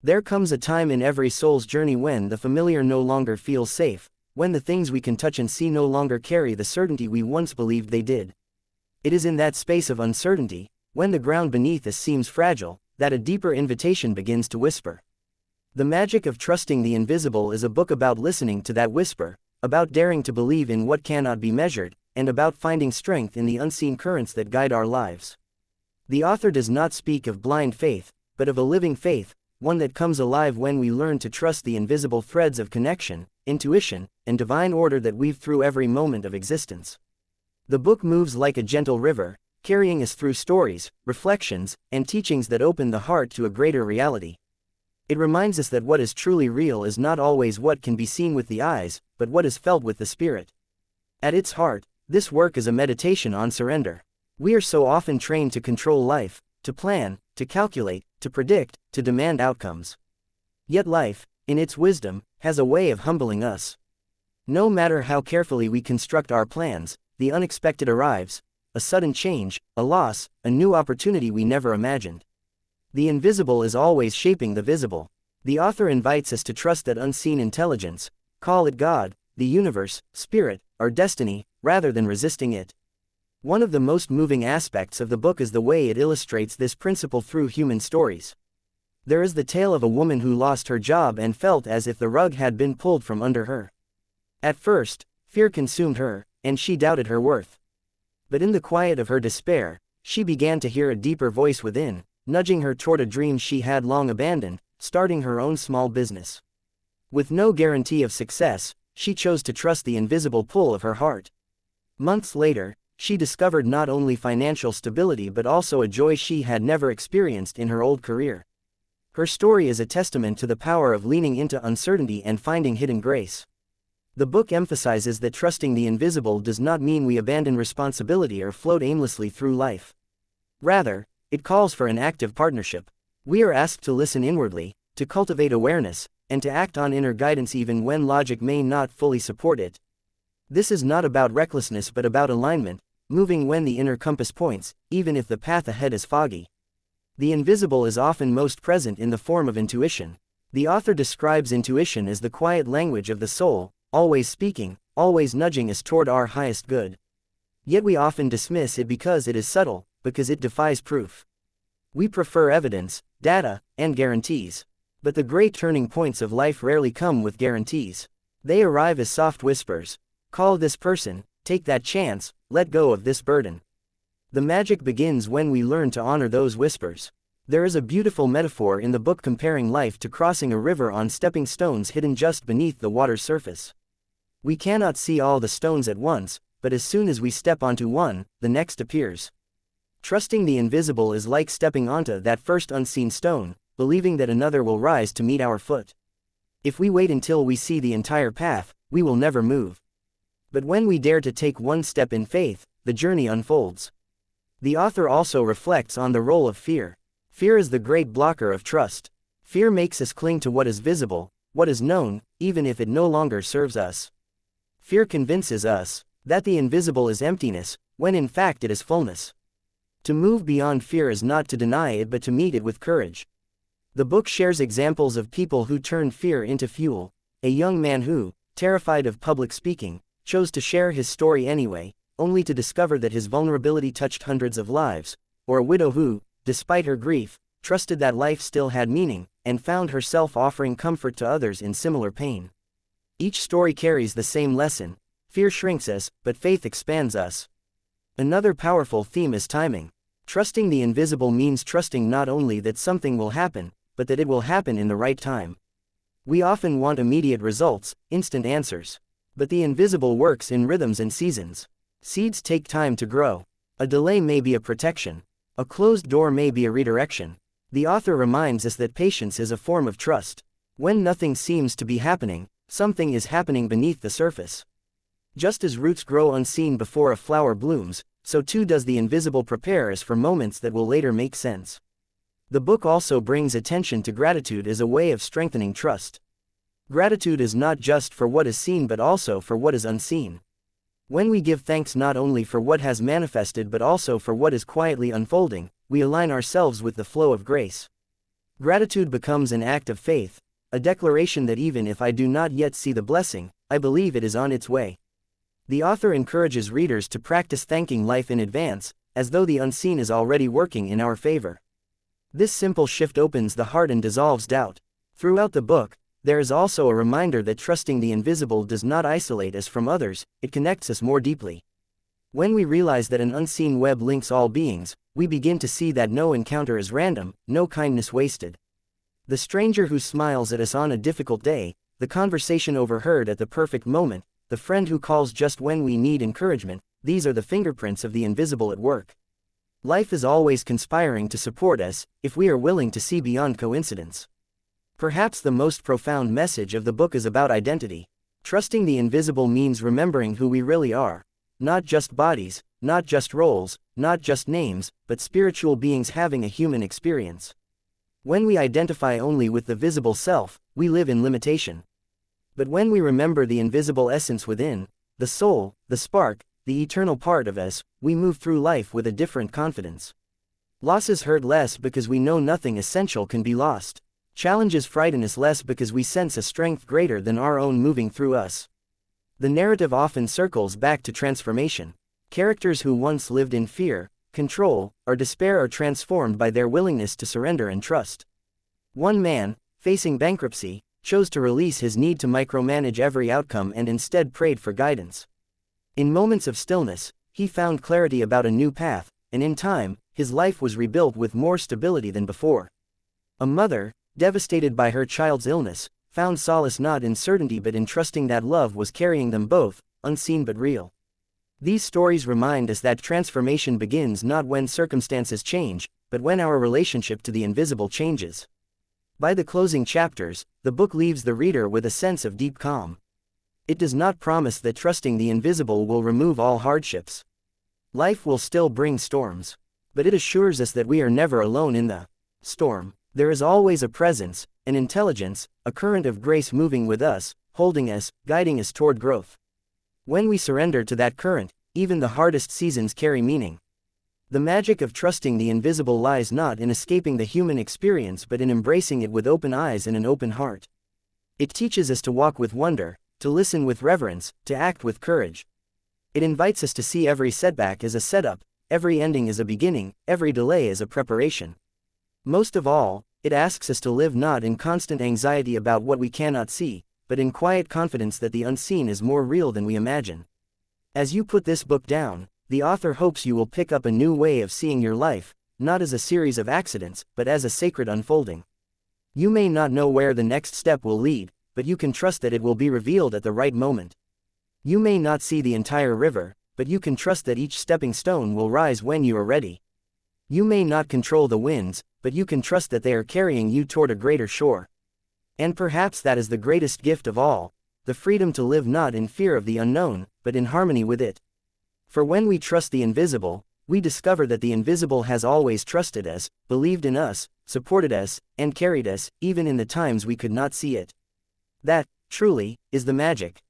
There comes a time in every soul's journey when the familiar no longer feels safe, when the things we can touch and see no longer carry the certainty we once believed they did. It is in that space of uncertainty, when the ground beneath us seems fragile, that a deeper invitation begins to whisper. The Magic of Trusting the Invisible is a book about listening to that whisper, about daring to believe in what cannot be measured, and about finding strength in the unseen currents that guide our lives. The author does not speak of blind faith, but of a living faith, one that comes alive when we learn to trust the invisible threads of connection, intuition, and divine order that weave through every moment of existence. The book moves like a gentle river, carrying us through stories, reflections, and teachings that open the heart to a greater reality. It reminds us that what is truly real is not always what can be seen with the eyes, but what is felt with the spirit. At its heart, this work is a meditation on surrender. We are so often trained to control life, to plan, to calculate, to predict, to demand outcomes. Yet life, in its wisdom, has a way of humbling us. No matter how carefully we construct our plans, the unexpected arrives, a sudden change, a loss, a new opportunity we never imagined. The invisible is always shaping the visible. The author invites us to trust that unseen intelligence, call it God, the universe, spirit, or destiny, rather than resisting it. One of the most moving aspects of the book is the way it illustrates this principle through human stories. There is the tale of a woman who lost her job and felt as if the rug had been pulled from under her. At first, fear consumed her, and she doubted her worth. But in the quiet of her despair, she began to hear a deeper voice within, nudging her toward a dream she had long abandoned, starting her own small business. With no guarantee of success, she chose to trust the invisible pull of her heart. Months later, she discovered not only financial stability but also a joy she had never experienced in her old career. Her story is a testament to the power of leaning into uncertainty and finding hidden grace. The book emphasizes that trusting the invisible does not mean we abandon responsibility or float aimlessly through life. Rather, it calls for an active partnership. We are asked to listen inwardly, to cultivate awareness, and to act on inner guidance even when logic may not fully support it. This is not about recklessness but about alignment, moving when the inner compass points, even if the path ahead is foggy. The invisible is often most present in the form of intuition. The author describes intuition as the quiet language of the soul, always speaking, always nudging us toward our highest good. Yet we often dismiss it because it is subtle, because it defies proof. We prefer evidence, data, and guarantees. But the great turning points of life rarely come with guarantees. They arrive as soft whispers. Call this person, take that chance, let go of this burden. The magic begins when we learn to honor those whispers. There is a beautiful metaphor in the book comparing life to crossing a river on stepping stones hidden just beneath the water's surface. We cannot see all the stones at once, but as soon as we step onto one, the next appears. Trusting the invisible is like stepping onto that first unseen stone, believing that another will rise to meet our foot. If we wait until we see the entire path, we will never move. But when we dare to take one step in faith, the journey unfolds. The author also reflects on the role of fear. Fear is the great blocker of trust. Fear makes us cling to what is visible, what is known, even if it no longer serves us. Fear convinces us that the invisible is emptiness, when in fact it is fullness. To move beyond fear is not to deny it but to meet it with courage. The book shares examples of people who turned fear into fuel. A young man who, terrified of public speaking, chose to share his story anyway, only to discover that his vulnerability touched hundreds of lives, or a widow who, despite her grief, trusted that life still had meaning, and found herself offering comfort to others in similar pain. Each story carries the same lesson: fear shrinks us, but faith expands us. Another powerful theme is timing. Trusting the invisible means trusting not only that something will happen, but that it will happen in the right time. We often want immediate results, instant answers. But the invisible works in rhythms and seasons. Seeds take time to grow. A delay may be a protection. A closed door may be a redirection. The author reminds us that patience is a form of trust. When nothing seems to be happening, something is happening beneath the surface. Just as roots grow unseen before a flower blooms, so too does the invisible prepare us for moments that will later make sense. The book also brings attention to gratitude as a way of strengthening trust. Gratitude is not just for what is seen but also for what is unseen. When we give thanks not only for what has manifested but also for what is quietly unfolding, we align ourselves with the flow of grace. Gratitude becomes an act of faith, a declaration that even if I do not yet see the blessing, I believe it is on its way. The author encourages readers to practice thanking life in advance, as though the unseen is already working in our favor. This simple shift opens the heart and dissolves doubt. Throughout the book, there is also a reminder that trusting the invisible does not isolate us from others, it connects us more deeply. When we realize that an unseen web links all beings, we begin to see that no encounter is random, no kindness wasted. The stranger who smiles at us on a difficult day, the conversation overheard at the perfect moment, the friend who calls just when we need encouragement, these are the fingerprints of the invisible at work. Life is always conspiring to support us, if we are willing to see beyond coincidence. Perhaps the most profound message of the book is about identity. Trusting the invisible means remembering who we really are. Not just bodies, not just roles, not just names, but spiritual beings having a human experience. When we identify only with the visible self, we live in limitation. But when we remember the invisible essence within, the soul, the spark, the eternal part of us, we move through life with a different confidence. Losses hurt less because we know nothing essential can be lost. Challenges frighten us less because we sense a strength greater than our own moving through us. The narrative often circles back to transformation. Characters who once lived in fear, control, or despair are transformed by their willingness to surrender and trust. One man, facing bankruptcy, chose to release his need to micromanage every outcome and instead prayed for guidance. In moments of stillness, he found clarity about a new path, and in time, his life was rebuilt with more stability than before. A mother, devastated by her child's illness, found solace not in certainty but in trusting that love was carrying them both, unseen but real. These stories remind us that transformation begins not when circumstances change, but when our relationship to the invisible changes. By the closing chapters, the book leaves the reader with a sense of deep calm. It does not promise that trusting the invisible will remove all hardships. Life will still bring storms. But it assures us that we are never alone in the storm. There is always a presence, an intelligence, a current of grace moving with us, holding us, guiding us toward growth. When we surrender to that current, even the hardest seasons carry meaning. The magic of trusting the invisible lies not in escaping the human experience but in embracing it with open eyes and an open heart. It teaches us to walk with wonder, to listen with reverence, to act with courage. It invites us to see every setback as a setup, every ending as a beginning, every delay as a preparation. Most of all, it asks us to live not in constant anxiety about what we cannot see, but in quiet confidence that the unseen is more real than we imagine. As you put this book down, the author hopes you will pick up a new way of seeing your life, not as a series of accidents, but as a sacred unfolding. You may not know where the next step will lead, but you can trust that it will be revealed at the right moment. You may not see the entire river, but you can trust that each stepping stone will rise when you are ready. You may not control the winds, but you can trust that they are carrying you toward a greater shore. And perhaps that is the greatest gift of all, the freedom to live not in fear of the unknown, but in harmony with it. For when we trust the invisible, we discover that the invisible has always trusted us, believed in us, supported us, and carried us, even in the times we could not see it. That, truly, is the magic.